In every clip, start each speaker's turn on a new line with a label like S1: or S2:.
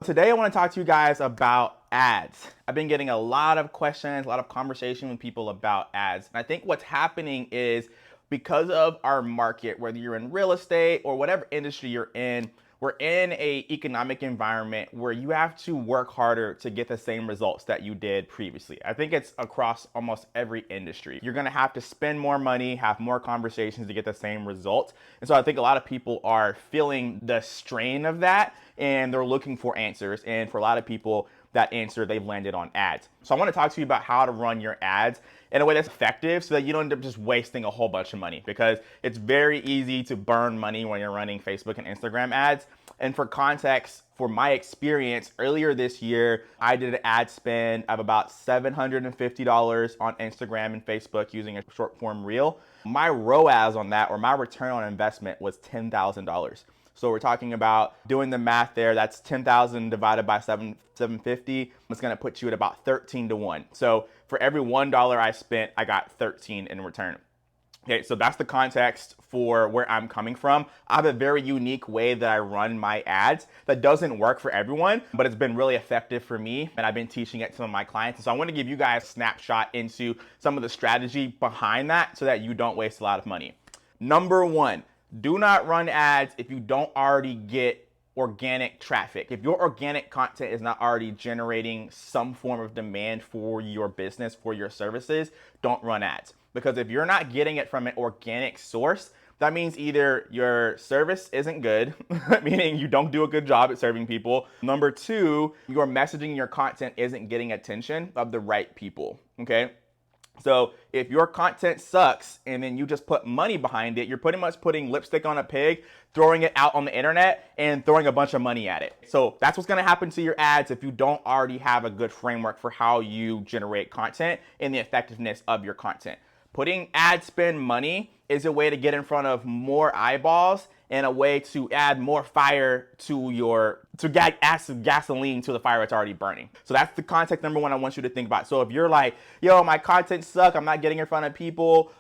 S1: Today I want to talk to you guys about ads. I've been getting a lot of questions, a lot of conversation with people about ads. And I think what's happening is because of our market, whether you're in real estate or whatever industry you're in, we're in a economic environment where you have to work harder to get the same results that you did previously. I think it's across almost every industry. You're gonna have to spend more money, have more conversations to get the same results. And so I think a lot of people are feeling the strain of that and they're looking for answers. And for a lot of people, that answer they've landed on ads. So I want to talk to you about how to run your ads in a way that's effective so that you don't end up just wasting a whole bunch of money, because it's very easy to burn money when you're running Facebook and Instagram ads. And for context, for my experience earlier this year, I did an ad spend of about $750 on Instagram and Facebook using a short form reel. My ROAS on that, or my return on investment, was $10,000. So we're talking about doing the math there. That's 10,000 divided by 750. It's going to put you at about 13 to 1. So for every $1 I spent, I got 13 in return. Okay, so that's the context for where I'm coming from. I have a very unique way that I run my ads that doesn't work for everyone, but it's been really effective for me, and I've been teaching it to some of my clients. And so I want to give you guys a snapshot into some of the strategy behind that so that you don't waste a lot of money. Number one, do not run ads if you don't already get organic traffic. If your organic content is not already generating some form of demand for your business, for your services, don't run ads. Because if you're not getting it from an organic source, that means either your service isn't good, meaning you don't do a good job at serving people. Number two, your messaging, your content isn't getting attention of the right people, okay? So if your content sucks and then you just put money behind it, you're pretty much putting lipstick on a pig, throwing it out on the internet and throwing a bunch of money at it. So that's what's going to happen to your ads if you don't already have a good framework for how you generate content and the effectiveness of your content. Putting ad spend money is a way to get in front of more eyeballs and a way to add more fire to add some gasoline to the fire that's already burning. So that's the context number one I want you to think about. So if you're like, yo, my content sucks, I'm not getting in front of people,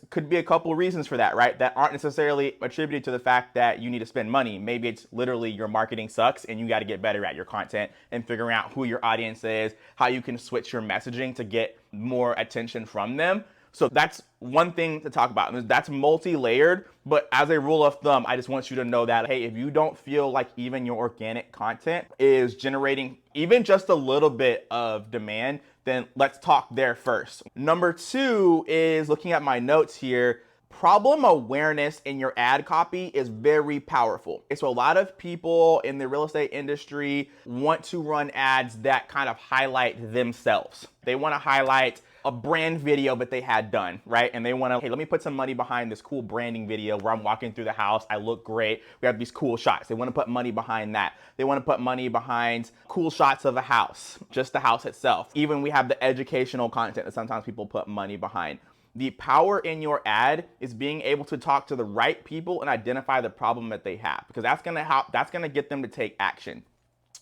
S1: could be a couple of reasons for that, right? That aren't necessarily attributed to the fact that you need to spend money. Maybe it's literally your marketing sucks and you got to get better at your content and figuring out who your audience is, how you can switch your messaging to get more attention from them. So that's one thing to talk about. That's multi-layered, but as a rule of thumb, I just want you to know that, hey, if you don't feel like even your organic content is generating even just a little bit of demand, then let's talk there first. Number two is, looking at my notes here, problem awareness in your ad copy is very powerful. So a lot of people in the real estate industry want to run ads that kind of highlight themselves. They want to highlight a brand video that they had done, right? And they want to, hey, let me put some money behind this cool branding video where I'm walking through the house, I look great, we have these cool shots. They want to put money behind that. They want to put money behind cool shots of a house, just the house itself. Even we have the educational content that sometimes people put money behind. The power in your ad is being able to talk to the right people and identify the problem that they have, because that's going to help, that's going to get them to take action.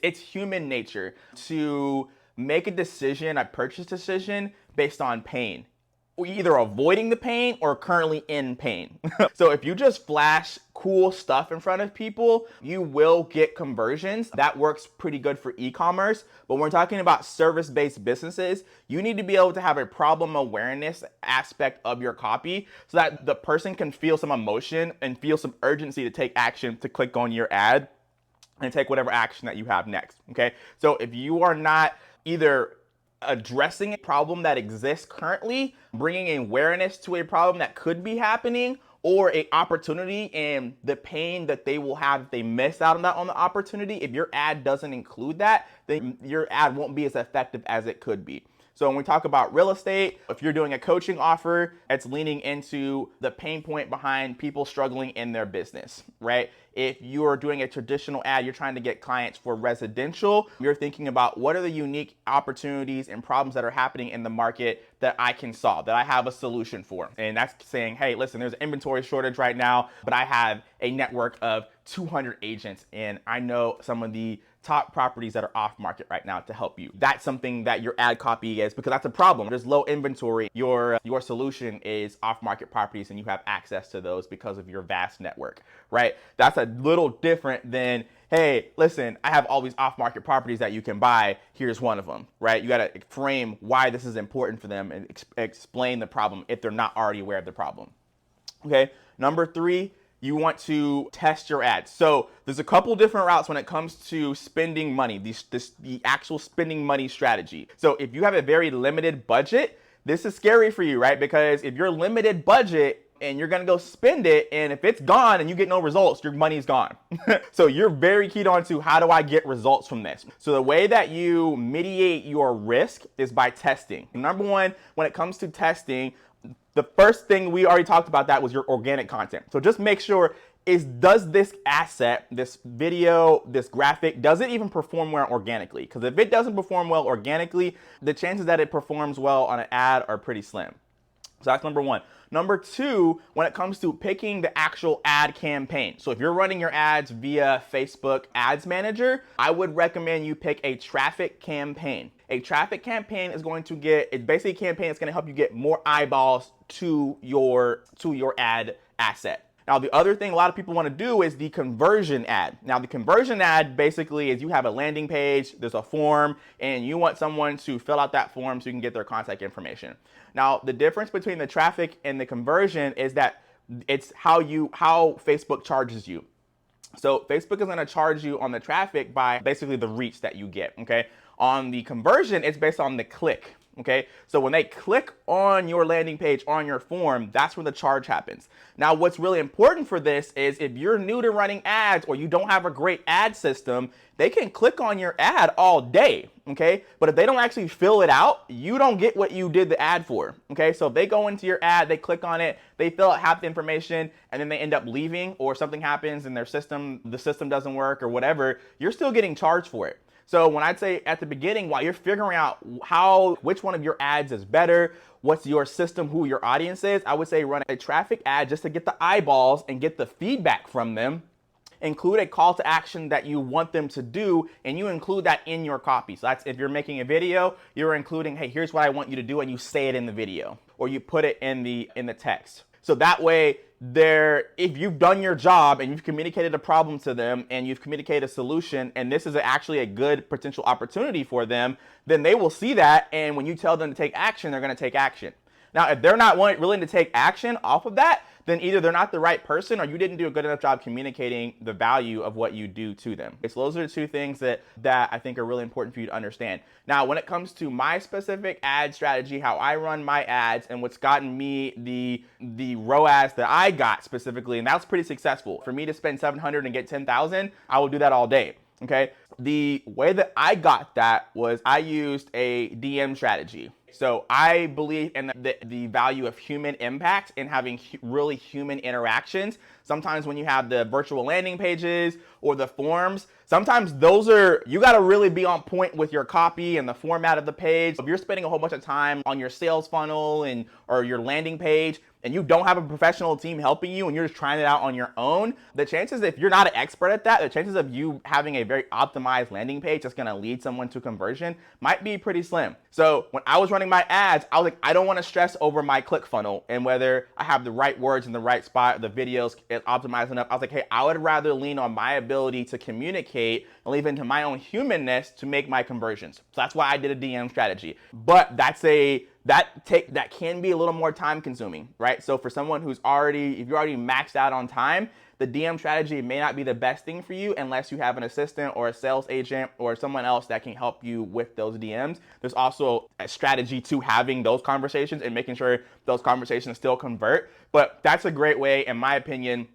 S1: It's human nature to make a decision, a purchase decision, based on pain. We're either avoiding the pain or currently in pain. So if you just flash cool stuff in front of people, you will get conversions. That works pretty good for e-commerce. But when we're talking about service-based businesses, you need to be able to have a problem awareness aspect of your copy so that the person can feel some emotion and feel some urgency to take action, to click on your ad and take whatever action that you have next, okay? So if you are not either addressing a problem that exists currently, bringing awareness to a problem that could be happening, or an opportunity and the pain that they will have if they miss out on the opportunity, if your ad doesn't include that, then your ad won't be as effective as it could be. So when we talk about real estate, if you're doing a coaching offer, it's leaning into the pain point behind people struggling in their business, right? If you're doing a traditional ad, you're trying to get clients for residential, you're thinking about what are the unique opportunities and problems that are happening in the market that I can solve, that I have a solution for. And that's saying, hey, listen, there's an inventory shortage right now, but I have a network of 200 agents and I know some of the top properties that are off market right now to help you. That's something that your ad copy is, because that's a problem. There's low inventory. Your solution is off market properties and you have access to those because of your vast network, right? That's a little different than, hey, listen, I have all these off-market properties that you can buy. Here's one of them, right? You got to frame why this is important for them and explain the problem if they're not already aware of the problem. Okay, number 3, you want to test your ads. So there's a couple different routes when it comes to spending money, the actual spending money strategy. So if you have a very limited budget, this is scary for you, right? Because if you're limited budget and you're gonna go spend it, and if it's gone and you get no results, your money's gone. So you're very keyed on to how do I get results from this? So the way that you mitigate your risk is by testing. Number 1, when it comes to testing, the first thing we already talked about that was your organic content. So just make sure does this asset, this video, this graphic, does it even perform well organically? Because if it doesn't perform well organically, the chances that it performs well on an ad are pretty slim. So that's number 1. Number 2, when it comes to picking the actual ad campaign. So if you're running your ads via Facebook Ads Manager, I would recommend you pick a traffic campaign. A traffic campaign is going to it's basically a campaign that's going to help you get more eyeballs to your ad asset. Now, the other thing a lot of people want to do is the conversion ad. Now, the conversion ad basically is you have a landing page, there's a form, and you want someone to fill out that form so you can get their contact information. Now, the difference between the traffic and the conversion is that it's how Facebook charges you. So Facebook is going to charge you on the traffic by basically the reach that you get, okay? On the conversion, it's based on the click. Okay, so when they click on your landing page, on your form, that's where the charge happens. Now, what's really important for this is if you're new to running ads or you don't have a great ad system, they can click on your ad all day, okay? But if they don't actually fill it out, you don't get what you did the ad for, okay? So if they go into your ad, they click on it, they fill out half the information, and then they end up leaving, or something happens in their system, the system doesn't work or whatever, you're still getting charged for it. So when I'd say at the beginning, while you're figuring out which one of your ads is better, what's your system, who your audience is, I would say run a traffic ad just to get the eyeballs and get the feedback from them. Include a call to action that you want them to do, and you include that in your copy. So that's if you're making a video, you're including, hey, here's what I want you to do, and you say it in the video, or you put it in the text. So that way, if you've done your job and you've communicated a problem to them and you've communicated a solution, and this is actually a good potential opportunity for them, then they will see that, and when you tell them to take action, they're going to take action. Now, if they're not willing to take action off of that, then either they're not the right person or you didn't do a good enough job communicating the value of what you do to them. So those are the 2 things that I think are really important for you to understand. Now, when it comes to my specific ad strategy, how I run my ads and what's gotten me the ROAS that I got specifically, and that's pretty successful. For me to spend $700 and get 10,000, I will do that all day. Okay. The way that I got that was I used a DM strategy. So I believe in the value of human impact and having really human interactions. Sometimes when you have the virtual landing pages or the forms, sometimes you got to really be on point with your copy and the format of the page. If you're spending a whole bunch of time on your sales funnel or your landing page, and you don't have a professional team helping you and you're just trying it out on your own, the chances, if you're not an expert at that, the chances of you having a very optimized landing page that's going to lead someone to conversion might be pretty slim. So when I was running my ads, I was like, I don't want to stress over my click funnel and whether I have the right words in the right spot, the videos optimized enough. I was like, hey, I would rather lean on my ability to communicate and leave into my own humanness to make my conversions. So that's why I did a DM strategy. But that can be a little more time consuming, right? So for someone if you're already maxed out on time, the DM strategy may not be the best thing for you unless you have an assistant or a sales agent or someone else that can help you with those DMs. There's also a strategy to having those conversations and making sure those conversations still convert. But that's a great way, in my opinion,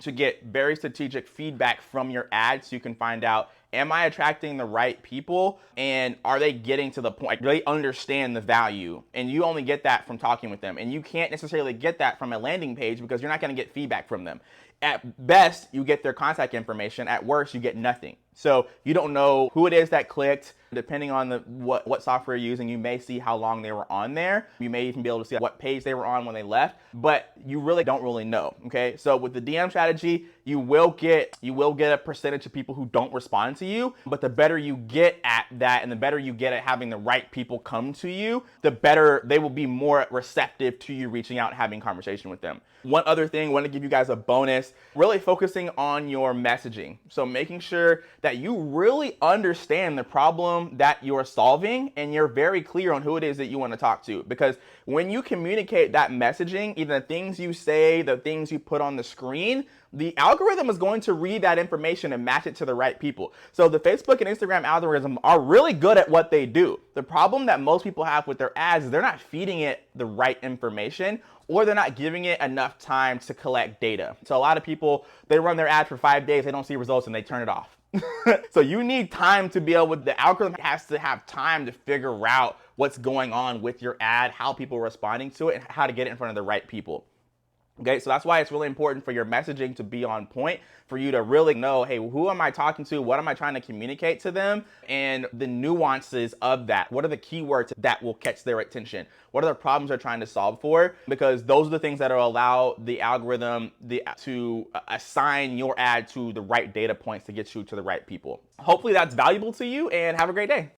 S1: to get very strategic feedback from your ads so you can find out, am I attracting the right people and are they getting to the point, like really understand the value? And you only get that from talking with them. And you can't necessarily get that from a landing page because you're not going to get feedback from them. At best, you get their contact information. At worst, you get nothing. So you don't know who it is that clicked. Depending on what software you're using, you may see how long they were on there. You may even be able to see what page they were on when they left, but you really don't really know. Okay, so with the DM strategy, you will get a percentage of people who don't respond to you, but the better you get at that, and the better you get at having the right people come to you, the better they will be more receptive to you reaching out and having conversation with them. One other thing, I want to give you guys a bonus, really focusing on your messaging. So making sure that you really understand the problem that you're solving and you're very clear on who it is that you want to talk to. Because when you communicate that messaging, even the things you say, the things you put on the screen, the algorithm is going to read that information and match it to the right people. So the Facebook and Instagram algorithms are really good at what they do. The problem that most people have with their ads is they're not feeding it the right information, or they're not giving it enough time to collect data. So a lot of people, they run their ad for 5 days, they don't see results, and they turn it off. So you need time to be able, the algorithm has to have time to figure out what's going on with your ad, how people are responding to it, and how to get it in front of the right people. Okay, so that's why it's really important for your messaging to be on point, for you to really know, hey, who am I talking to? What am I trying to communicate to them? And the nuances of that. What are the keywords that will catch their attention? What are the problems they're trying to solve for? Because those are the things that will allow the algorithm to assign your ad to the right data points to get you to the right people. Hopefully that's valuable to you, and have a great day.